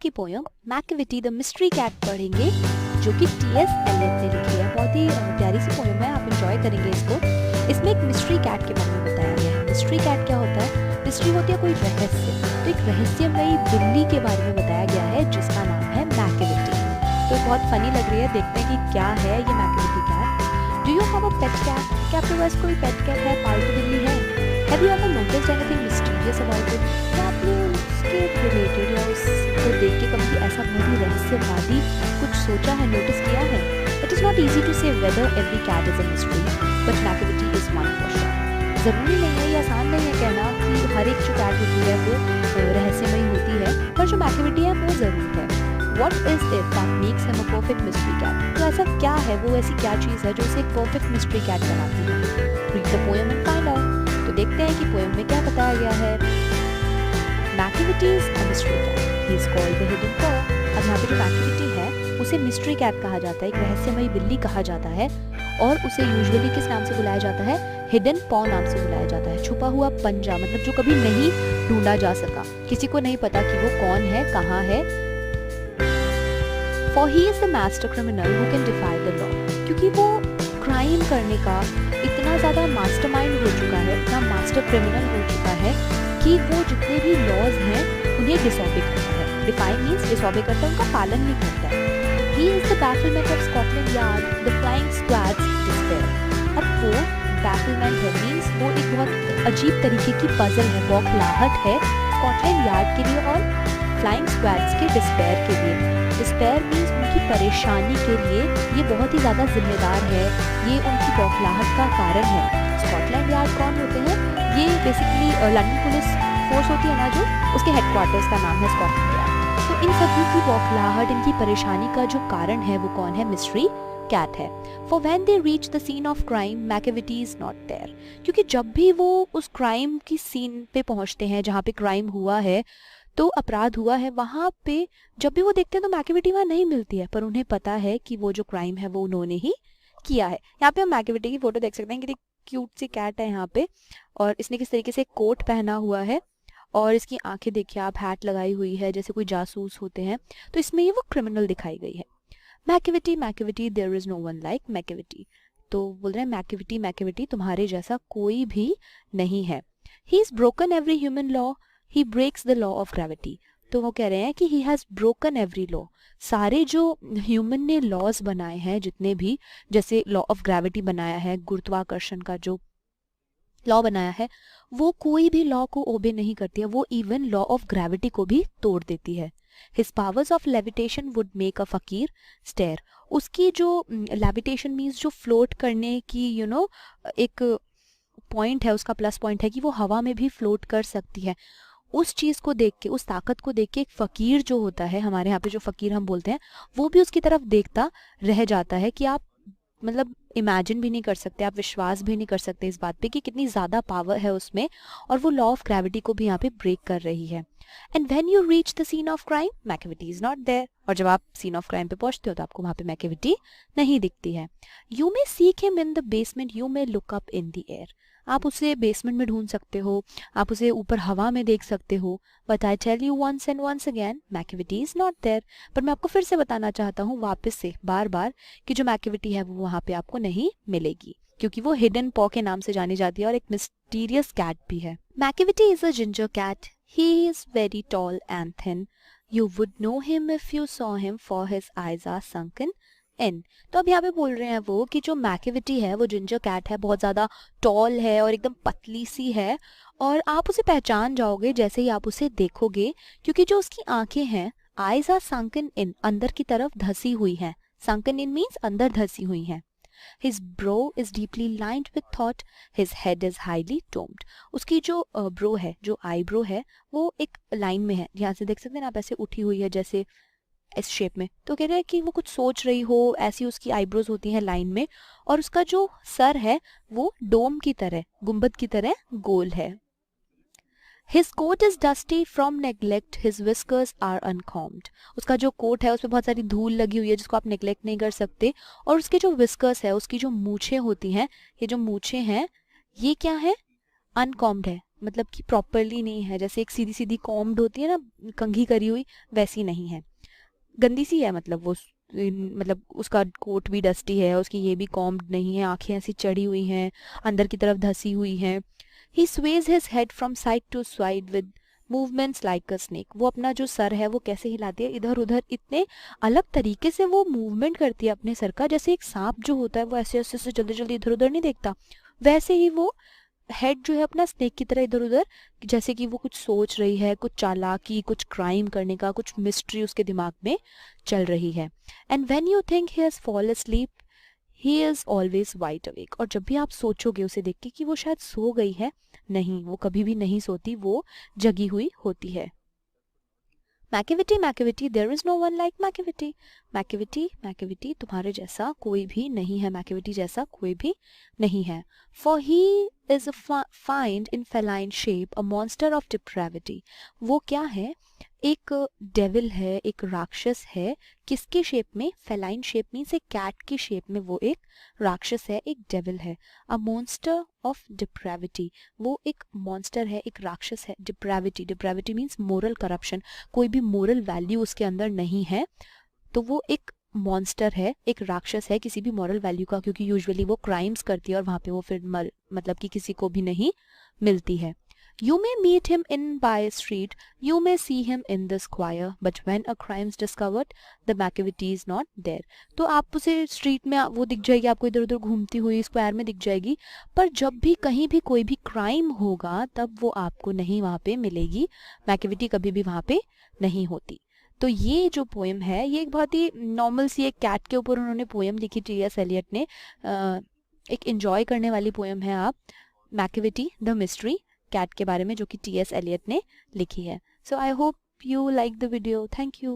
की poem Macavity the mystery cat पढ़ेंगे, जो कि टी.एस. एलियट ने लिखी है। बहुत ही प्यारी सी पोयम है, आप एंजॉय करेंगे इसको। इसमें एक मिस्ट्री कैट के बारे में बताया गया है। मिस्ट्री कैट क्या होता है? मिस्ट्री होती है कोई रहस्य, तो एक रहस्यमयी बिल्ली के बारे में बताया गया है जिसका नाम है मैकेविटी। तो बहुत फनी लग रही है, देखते हैं कि क्या है ये Macavity cat. Do you have a pet cat? क्या आपके पास कोई पेट कैट है, पालतू बिल्ली है? Have you ever noticed anything mysterious about it? क्या आपने उसके रिलेटेड या उसको देख के कभी ऐसा बहुत ही रहस्यवादी कुछ सोचा है, नोटिस किया है? It is not easy to say whether every cat is a mystery, but Macavity is one for sure. ज़रूरी नहीं है, ये आसान नहीं है कहना कि हर एक जो कैट होती है वो रहस्यमयी होती है, पर जो मैकेविटी है वो ज़रूर है। What is it that makes him a perfect mystery cat? तो ऐसा क्या है, वो ऐसी क्या चीज़ है जो उसे एक परफेक्ट मिस्ट्री कैट बनाती है? Read the poem and find out. तो देखते हैं कि पोएम में क्या बताया गया है। Macavity is a mystery cat, he is called the hidden paw. अब यहाँ पे जो मैकेविटी है उसे मिस्ट्री कैट कहा जाता है, एक रहस्यमयी बिल्ली कहा जाता है, और उसे यूजुअली किस नाम से बुलाया जाता है? हिडन पॉ नाम से बुलाया जाता है। छुपा हुआ पंजा, मतलब जो कभी नहीं ढूंढा जा सका, किसी को नहीं पता कि वो कौन है, कहाँ है। For he is the master criminal who can defy the law. क्योंकि वो क्राइम करने का इतना ज़्यादा मास्टरमाइंड हो चुका है, इतना मास्टर क्रिमिनल हो चुका है कि वो जितने भी लॉज हैं उन्हें डिसऑबे करता है। डिफाई मीन्स डिसऑबे करता है, उनका पालन नहीं करता है। He is the bafflement of Scotland Yard, the flying squad's despair. अब वो bafflement है, मीन्स वो एक बहुत अजीब तरीके की पजल है, बौखलाहट है स्कॉटलैंड यार्ड के लिए और फ्लाइंग स्क्वाड्स के डिस्पेयर के लिए। डिस्पेयर मीन्स उनकी परेशानी के लिए ये बहुत ही ज़्यादा जिम्मेदार है, ये उनकी बौखलाहट का कारण है। स्कॉटलैंड यार्ड कौन होते हैं? ये बेसिकली लंदन पुलिस फोर्स होती है ना, जो उसके हेडक्वार्टर्स का नाम है स्कॉटलैंड यार्ड। तो इन सभी की बौखलाहट, इनकी परेशानी का जो कारण है वो कौन है? मिस्ट्री कैट है। For when they reach the scene of crime, Macavity is not there. क्योंकि जब भी वो उस क्राइम की सीन पे पहुंचते हैं जहाँ पे क्राइम हुआ है, तो अपराध हुआ है, वहाँ पे जब भी वो देखते हैं तो मैकेविटी वहाँ नहीं मिलती है, पर उन्हें पता है कि वो जो क्राइम है वो उन्होंने ही किया है। यहाँ पे हम मैकेविटी की फोटो देख सकते हैं, कितनी क्यूट सी कैट है यहाँ पे, और इसने किस तरीके से कोट पहना हुआ है, और इसकी आंखें देखिए आप, हैट लगाई हुई है जैसे कोई जासूस होते हैं, तो इसमें ये वो क्रिमिनल दिखाई गई है। Macavity Macavity there is no one like Macavity. तो बोल रहे हैं मैकेविटी मैकेविटी, तुम्हारे जैसा कोई भी नहीं है। He is broken every human law, he breaks the law of gravity. तो वो कह रहे हैं कि he has broken every law, सारे जो ह्यूमन ने लॉज बनाए हैं जितने भी, जैसे लॉ ऑफ ग्रेविटी बनाया है, गुरुत्वाकर्षण का जो लॉ बनाया है, वो कोई भी लॉ को ओबे नहीं करती है, वो इवन लॉ ऑफ ग्रेविटी को भी तोड़ देती है। His powers of levitation would make a फकीर stare. उसकी जो लेविटेशन मीन्स जो फ्लोट करने की एक पॉइंट है, उसका प्लस पॉइंट है कि वो हवा में भी फ्लोट कर सकती है। उस चीज़ को देख के, उस ताकत को देख के एक फ़कीर जो होता है, हमारे यहाँ पे जो फ़कीर हम बोलते हैं, वो भी उसकी तरफ देखता रह जाता है कि आप मतलब इमेजिन भी नहीं कर सकते, आप विश्वास भी नहीं कर सकते इस बात पे कि कितनी ज़्यादा पावर है उसमें, और वो लॉ ऑफ ग्रेविटी को भी यहाँ पे ब्रेक कर रही है। And when you reach the scene of crime, Macavity is not there. और जब आप सीन ऑफ क्राइम पे पहुंचते हो तो आपको वहाँ पे मैकेविटी नहीं दिखती है। You may seek him in the basement, you may look up in the air. आप उसे बेसमेंट में ढूंढ सकते हो, आप उसे ऊपर हवा में देख सकते हो, but I tell you once and once again, Macavity is not there. पर मैं आपको फिर से बताना चाहता हूँ वापस से, बार बार, कि जो मैकेविटी है वो वहाँ पे आपको नहीं मिलेगी, क्योंकि वो हिडन पॉ के नाम से जानी जाती है और एक मिस्टीरियस कैट भी है। Macavity is a ginger cat, he is very tall and thin, you would know him if you saw him, for his eyes are sunken in. तो अब यहाँ पे बोल रहे हैं वो कि जो मैकेविटी है वो जिंजर कैट है, बहुत ज़्यादा टॉल है और एकदम पतली सी है, और आप उसे पहचान जाओगे जैसे ही आप उसे देखोगे, क्योंकि जो उसकी आंखें हैं, आईज आर sunken in, अंदर की तरफ धसी हुई हैं। sunken in मीन्स अंदर धसी हुई हैं। His brow is deeply lined with thought, his head is highly domed. उसकी जो ब्रो है, जो आईब्रो है, वो एक लाइन में है, यहाँ से देख सकते हैं आप, ऐसे उठी हुई है जैसे इस शेप में। तो कह रहे हैं कि वो कुछ सोच रही हो, ऐसी उसकी आईब्रोज होती हैं लाइन में, और उसका जो सर है वो डोम की तरह, गुंबद की तरह गोल है। His coat is dusty from neglect, his whiskers are uncombed. उसका जो कोट है उस पर बहुत सारी धूल लगी हुई है जिसको आप नेग्लेक्ट नहीं कर सकते, और उसके जो whiskers है, उसकी जो मूछें होती हैं, ये जो मूछें हैं ये क्या है? अनकॉम्ड है। मतलब कि प्रॉपरली नहीं है, जैसे एक सीधी सीधी कॉम्ड होती है ना, कंघी करी हुई, वैसी नहीं है, गंदी सी है, मतलब वो मतलब उसका कोट भी डस्टी है, उसकी ये भी कॉम्ड नहीं है, आंखें ऐसी चढ़ी हुई हैं, अंदर की तरफ धसी हुई हैं। He sways his head from side to side with movements like a snake. वो अपना जो सर है वो कैसे हिलाती है, इधर उधर इतने अलग तरीके से वो मूवमेंट करती है अपने सर का, जैसे एक सांप जो होता है वो ऐसे ऐसे से जल्दी जल्दी इधर उधर नहीं देखता, वैसे ही वो हेड जो है अपना स्नेक की तरह इधर उधर, जैसे कि वो कुछ सोच रही है, कुछ चालाकी, कुछ क्राइम करने का, कुछ मिस्ट्री उसके दिमाग में चल रही है। And when you think he has fall asleep, he is always wide awake. और जब भी आप सोचोगे उसे देख के कि वो शायद सो गई है, नहीं, वो कभी भी नहीं सोती, वो जगी हुई होती है। Macavity Macavity, there is no one like Macavity. Macavity Macavity, तुम्हारे जैसा कोई भी नहीं है, मैकेविटी जैसा कोई भी नहीं है। For he is find in feline shape a monster of depravity. वो क्या है, एक डेविल है, एक राक्षस है, किसके शेप में, फेलाइन शेप मीन्स एक कैट की शेप में वो एक राक्षस है, एक डेविल है। अ मॉन्स्टर ऑफ डिप्रेविटी, वो एक मॉन्स्टर है, एक राक्षस है। Depravity, depravity means moral corruption, कोई भी मोरल वैल्यू उसके अंदर नहीं है, तो वो एक मॉन्स्टर है, एक राक्षस है किसी भी मॉरल वैल्यू का, क्योंकि यूजुअली वो क्राइम्स करती है और वहाँ पे वो फिर मतलब कि किसी को भी नहीं मिलती है। You may meet him in by street, you may see him in the square, but when a crime is discovered, the Macavity is not there. तो आप उसे स्ट्रीट में वो दिख जाएगी, आपको इधर उधर घूमती हुई स्क्वायर में दिख जाएगी, पर जब भी कहीं भी कोई भी क्राइम होगा तब वो आपको नहीं वहाँ पे मिलेगी, मैकेविटी कभी भी वहाँ पे नहीं होती। तो ये जो पोएम है, ये एक बहुत ही नॉर्मल सी एक कैट के ऊपर उन्होंने पोएम लिखी, टी.एस. एलियट ने। एक एंजॉय करने वाली पोएम है आप, मैकेविटी द मिस्ट्री, कैट के बारे में, जो कि टी.एस. एलियट ने लिखी है। So I hope you like the video. Thank you.